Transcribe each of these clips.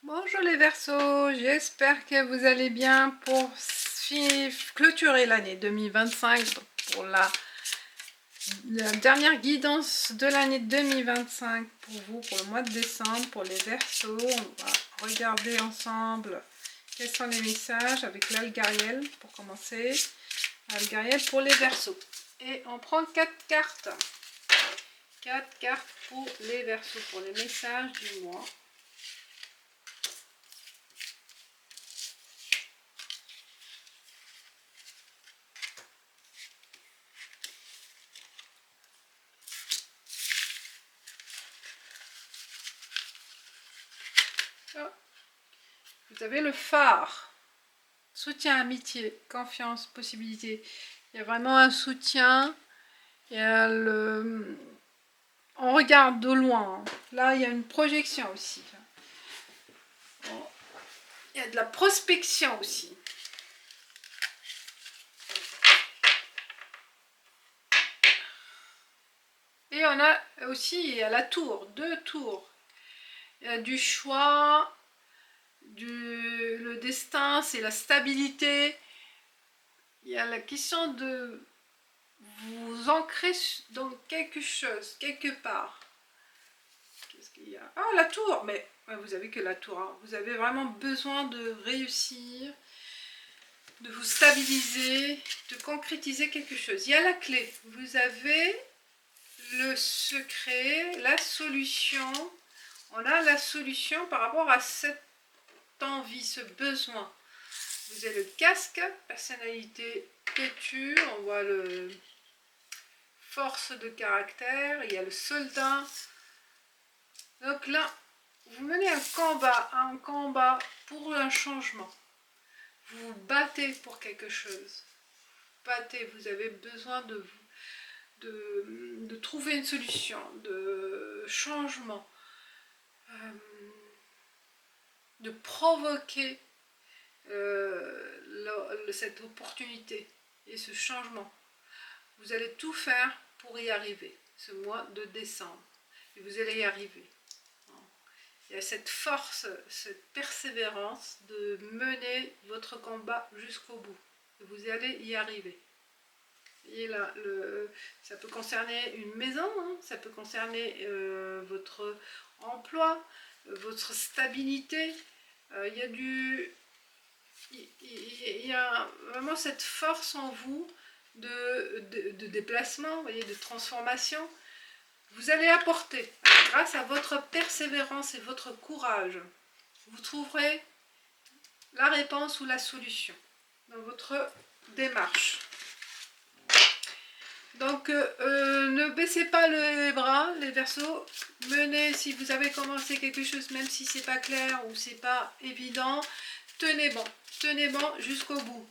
Bonjour les Verseaux, j'espère que vous allez bien pour clôturer l'année 2025, pour la dernière guidance de l'année 2025 pour vous, pour le mois de décembre, pour les Verseaux. On va regarder ensemble quels sont les messages avec l'Algariel pour commencer. Algariel pour les Verseaux. Et on prend 4 cartes. 4 cartes pour les Verseaux, pour les messages du mois. Vous avez le phare, soutien, amitié, confiance, possibilité. Il y a vraiment un soutien. Il y a on regarde de loin. Là, il y a une projection aussi. Il y a de la prospection aussi. Et on a aussi la tour, 2 tours. Il y a du choix, le destin, c'est la stabilité. Il y a la question de vous ancrer dans quelque chose, quelque part. Qu'est-ce qu'il y a? Ah, la tour. Mais vous avez que la tour, hein. Vous avez vraiment besoin de réussir, de vous stabiliser, de concrétiser quelque chose. Il y a la clé. Vous avez le secret, la solution. On a la solution par rapport à cette envie, ce besoin. Vous avez le casque, personnalité têtue, on voit le force de caractère, il y a le soldat. Donc là, vous menez un combat pour un changement. Vous vous battez pour quelque chose. Battez, vous avez besoin de trouver une solution, de changement, de provoquer cette opportunité et ce changement. Vous allez tout faire pour y arriver, ce mois de décembre. Et vous allez y arriver. Il y a cette force, cette persévérance de mener votre combat jusqu'au bout. Et vous allez y arriver. Et là, ça peut concerner une maison, hein, ça peut concerner votre emploi, votre stabilité. Il y a vraiment cette force en vous de déplacement, vous voyez, de transformation. Vous allez apporter, grâce à votre persévérance et votre courage, vous trouverez la réponse ou la solution dans votre démarche. Donc, ne baissez pas les bras, les Verseaux. Menez, si vous avez commencé quelque chose, même si c'est pas clair ou c'est pas évident, tenez bon jusqu'au bout.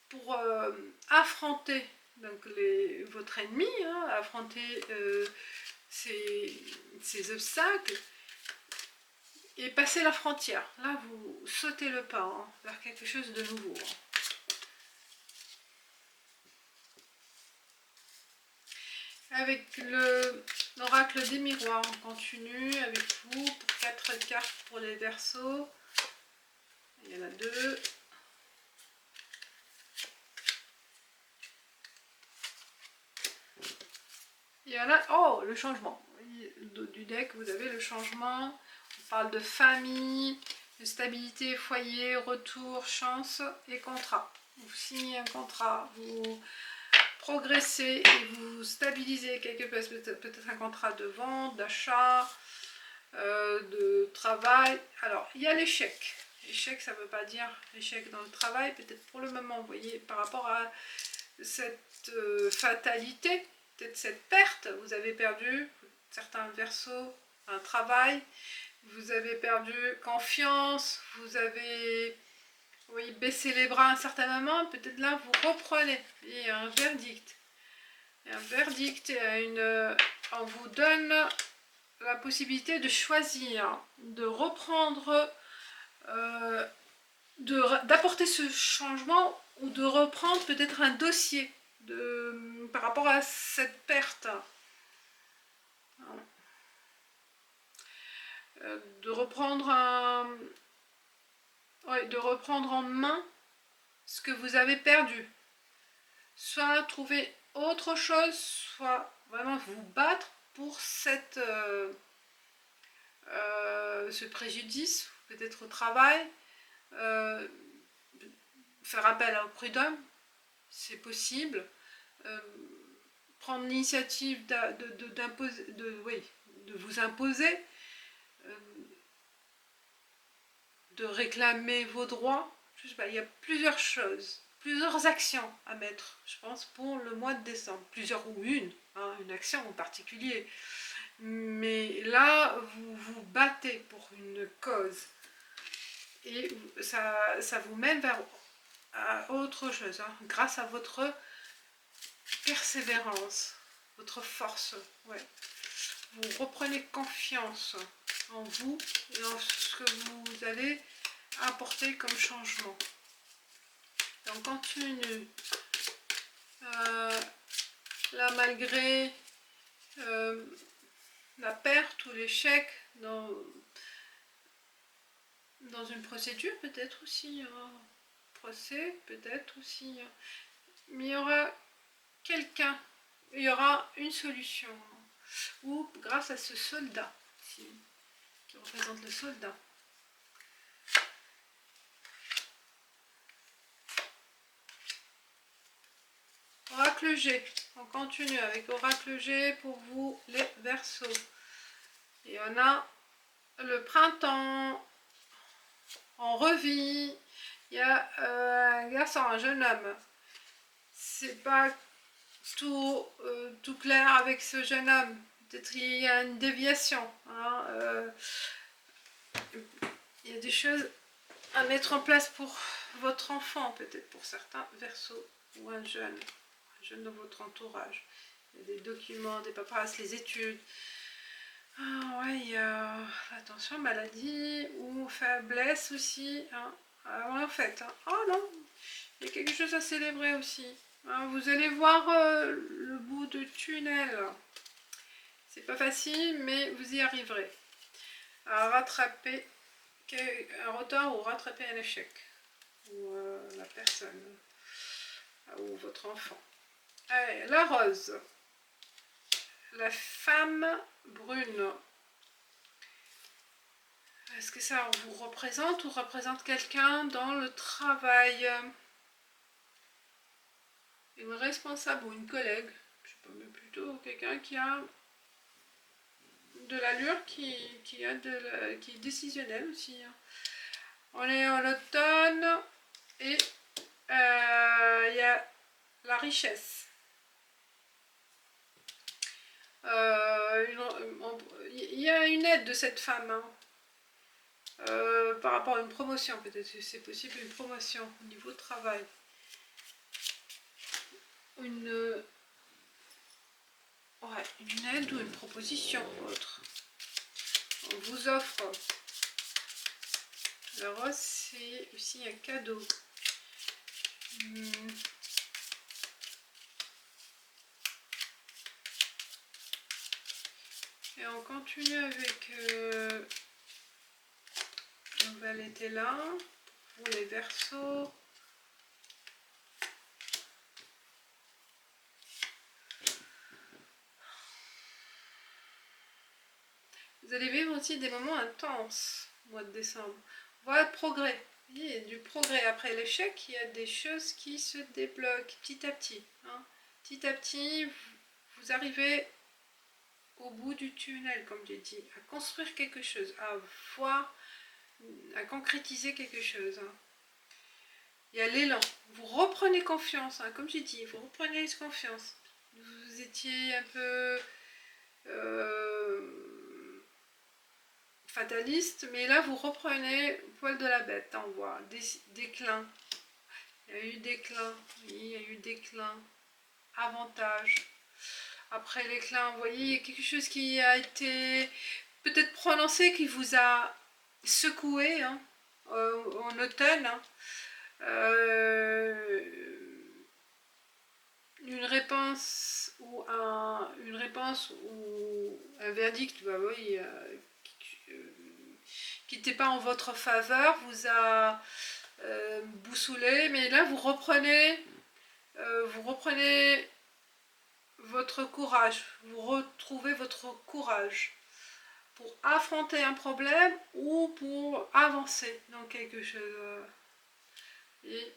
Pour affronter donc votre ennemi, hein, affronter ces obstacles et passer la frontière. Là, vous sautez le pas, hein, vers quelque chose de nouveau. Hein. Avec l'oracle des miroirs, on continue avec vous pour 4 cartes pour les Verseaux. Il y en a 2. Il y en a... Oh, le changement. Du deck, vous avez le changement. On parle de famille, de stabilité, foyer, retour, chance et contrat. Vous signez un contrat, vous progressez et vous stabilisez quelque chose, peut-être un contrat de vente, d'achat, de travail. Alors, il y a l'échec. Échec, ça ne veut pas dire échec dans le travail, peut-être pour le moment, vous voyez, par rapport à cette fatalité, peut-être cette perte, vous avez perdu, certains Verseaux, un travail, vous avez perdu confiance, vous avez baissé les bras à un certain moment, peut-être là vous reprenez, il y a un verdict. Un verdict, on vous donne la possibilité de choisir, de reprendre, d'apporter ce changement ou de reprendre peut-être un dossier par rapport à cette perte. de reprendre de reprendre en main ce que vous avez perdu. Soit trouver autre chose, soit vraiment vous battre pour ce préjudice, peut-être au travail, faire appel au prud'homme, c'est possible. Prendre l'initiative de vous imposer, de réclamer vos droits. Je sais pas, il y a plusieurs choses, plusieurs actions à mettre, je pense, pour le mois de décembre. Plusieurs ou une action en particulier. Mais là, vous vous battez pour une cause. Et ça vous mène vers autre chose, grâce à votre persévérance, votre force. Ouais. Vous reprenez confiance en vous et en ce que vous allez apporter comme changement. Et on continue. Là, malgré la perte ou l'échec dans une procédure, peut-être aussi, procès, peut-être aussi, mais il y aura quelqu'un, il y aura une solution, ou grâce à ce soldat ici, qui représente le soldat. Oracle G, on continue avec Oracle G pour vous les Verseaux. Et on a le printemps, on revit, il y a un garçon, un jeune homme. C'est pas tout clair avec ce jeune homme. Peut-être il y a une déviation. Il y a des choses à mettre en place pour votre enfant, peut-être pour certains Verseaux, ou un jeune de votre entourage. Il y a des documents, des paperasses, les études. Ouais, il y a attention, maladie ou faiblesse aussi. En fait, oh non, il y a quelque chose à célébrer aussi. Vous allez voir le bout du tunnel. C'est pas facile, mais vous y arriverez à rattraper un retard ou rattraper un échec, ou la personne, ou votre enfant. Allez, la rose, la femme brune. Est-ce que ça vous représente ou représente quelqu'un dans le travail? Une responsable ou une collègue, je sais pas, mais plutôt quelqu'un qui a de l'allure, qui est décisionnel aussi. On est en automne et il y a la richesse. Il y a une aide de cette femme par rapport à une promotion, peut-être que c'est possible, une promotion au niveau de travail. Une aide ou une proposition autre. On vous offre. La rose, c'est aussi un cadeau. Et on continue avec nouvelle été là pour les Verseaux. Vous allez vivre aussi des moments intenses au mois de décembre. Voilà le progrès. Il y a du progrès après l'échec, il y a des choses qui se débloquent petit à petit. Petit à petit, vous arrivez au bout du tunnel, comme j'ai dit, à construire quelque chose, à concrétiser quelque chose. Il y a l'élan. Vous reprenez confiance, comme j'ai dit, vous reprenez confiance. Vous étiez un peu fataliste, mais là vous reprenez poil de la bête, on voit déclin. Il y a eu déclin, oui, il y a eu déclin, avantage. Après l'éclin, vous voyez, il y a quelque chose qui a été peut-être prononcé, qui vous a secoué en automne. Une réponse ou un verdict, bah oui, qui n'était pas en votre faveur, vous a bousculé, mais là vous reprenez votre courage, vous retrouvez votre courage pour affronter un problème ou pour avancer dans quelque chose. Et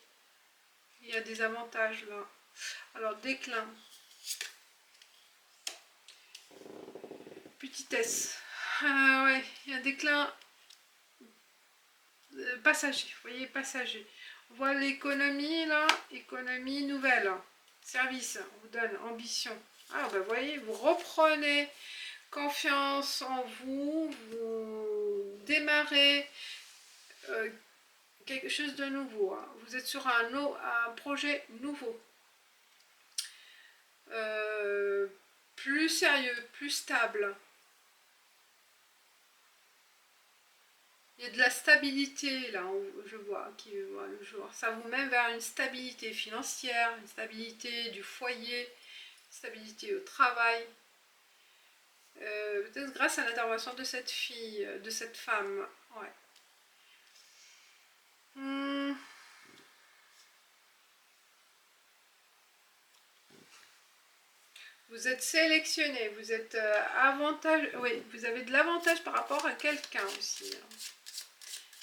il y a des avantages là. Alors, déclin. Petitesse. Ouais, il y a un déclin passager. Vous voyez, passager. On voit l'économie là, économie nouvelle. Service, on vous donne ambition. Ah, ben, vous voyez, vous reprenez confiance en vous, vous démarrez quelque chose de nouveau. Hein. Vous êtes sur un projet nouveau. Plus sérieux, plus stable. Il y a de la stabilité là, je vois, qui voit le jour. Ça vous mène vers une stabilité financière, une stabilité du foyer, une stabilité au travail. Peut-être grâce à l'intervention de cette fille, de cette femme. Ouais. Vous êtes sélectionné, vous êtes avantage. Oui, vous avez de l'avantage par rapport à quelqu'un aussi. Hein.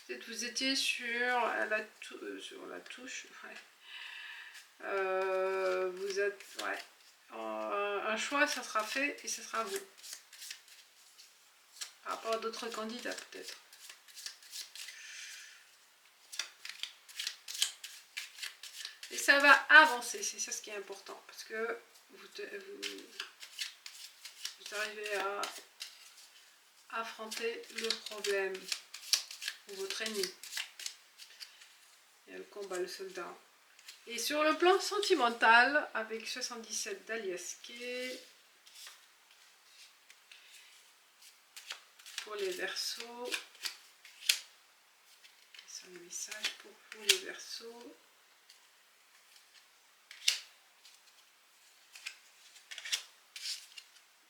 Peut-être vous étiez sur la touche. Ouais. Vous êtes. Ouais. Un choix, ça sera fait et ce sera vous. Par rapport à d'autres candidats, peut-être. Et ça va avancer, c'est ça ce qui est important. Parce que vous arrivez à affronter le problème ou votre ennemi. Il y a le combat, le soldat. Et sur le plan sentimental, avec 77 d'Aliaské, pour les Verseaux, quels sont les messages pour vous les Verseaux?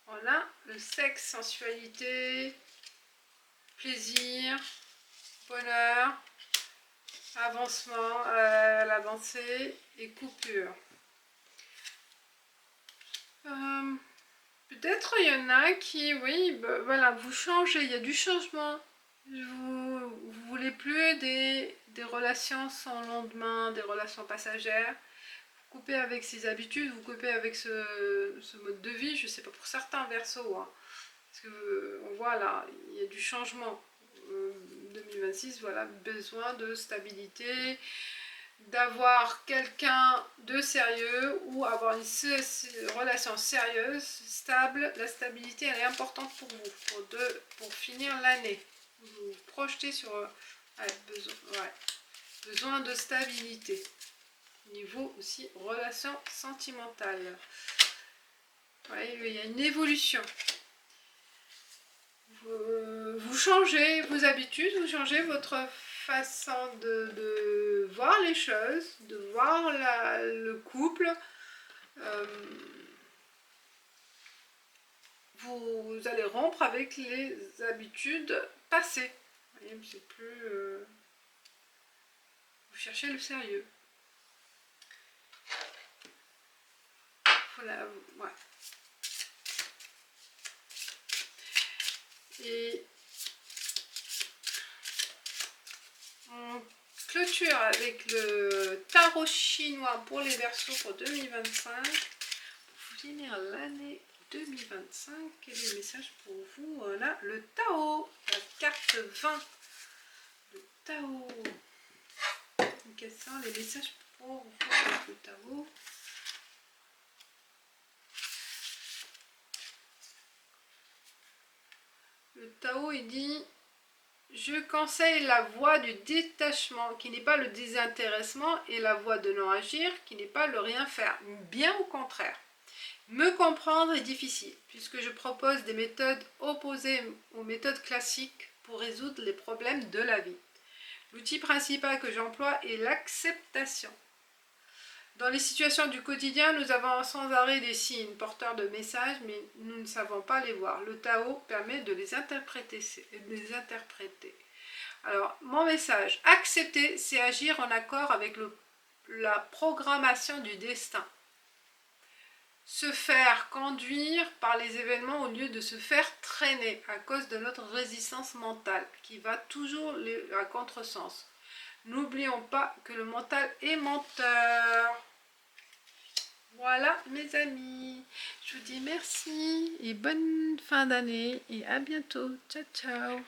On a le sexe, sensualité, plaisir, bonheur, avancement, l'avancée et coupure. Peut-être il y en a qui, oui, voilà, vous changez, il y a du changement. Vous voulez plus des relations sans lendemain, des relations passagères. Vous coupez avec ces habitudes, vous coupez avec ce mode de vie, je sais pas, pour certains Verseaux. Hein, parce que on voit là, il y a du changement. 2026, voilà, besoin de stabilité, d'avoir quelqu'un de sérieux ou avoir une relation sérieuse, stable. La stabilité, elle est importante pour vous, pour finir l'année. Vous vous projetez sur besoin de stabilité. Niveau aussi relation sentimentale. Ouais, il y a une évolution. Vous changez vos habitudes, vous changez votre façon de voir les choses, de voir le couple. Vous allez rompre avec les habitudes passées. Vous voyez, c'est plus... vous cherchez le sérieux. Voilà, ouais. Et on clôture avec le tarot chinois pour les Verseaux pour 2025. Pour vous finir l'année 2025, quel est le message pour vous? Voilà, le Tao, la carte 20. Le Tao. Quels sont les messages pour vous avec le Tao? Le Tao, il dit: je conseille la voie du détachement, qui n'est pas le désintéressement, et la voie de non-agir, qui n'est pas le rien faire. Bien au contraire. Me comprendre est difficile, puisque je propose des méthodes opposées aux méthodes classiques pour résoudre les problèmes de la vie. L'outil principal que j'emploie est l'acceptation. Dans les situations du quotidien, nous avons sans arrêt des signes porteurs de messages, mais nous ne savons pas les voir. Le Tao permet de les interpréter. Alors, mon message, accepter, c'est agir en accord avec la programmation du destin. Se faire conduire par les événements au lieu de se faire traîner à cause de notre résistance mentale qui va toujours à contresens. N'oublions pas que le mental est menteur. Voilà mes amis, je vous dis merci et bonne fin d'année et à bientôt. Ciao ciao.